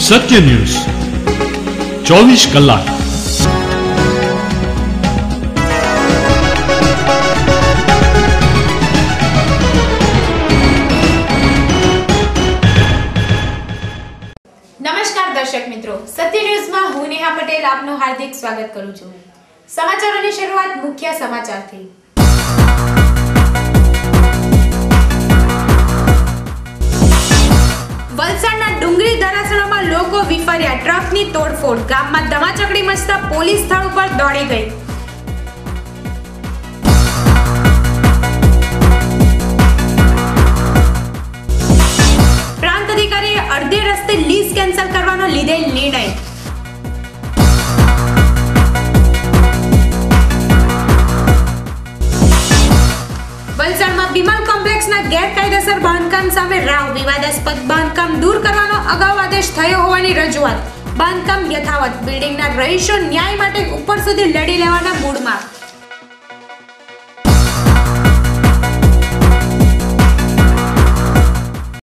સત્ય news 24 કલાક। નમસ્કાર દર્શક મિત્રો, સત્ય ન્યૂઝમાં હું નેહા પટેલ આપનું હાર્દિક સ્વાગત કરું છું। સમાચારોની શરૂઆત મુખ્ય સમાચારથી। વલસાડના ડુંગરી દરાસણામાં લોકો વિફર્યા, ટ્રકની તોડફોડ, ગામમાં ધમાચકડી મચતા પોલીસ સ્થળ ઉપર દોડી ગઈ। પ્રાંત અધિકારીએ અડધે રસ્તે લીઝ કેન્સલ કરવાનો લીધેલ નિર્ણય। વલસાડમાં બિમલ કોમ્પ્લેક્સના ગેરકાયદેસર બાંધકામ સામે રાવ, વિવાદાસ્પદ બાંધકામ દૂર કરવાનો અગાઉ આદેશ થયો હોવાની રજૂઆત। બાંધકામ યથાવત, બિલ્ડિંગના રહીશો ન્યાય માટે ઉપર સુધી લડી લેવાના મૂડમાં।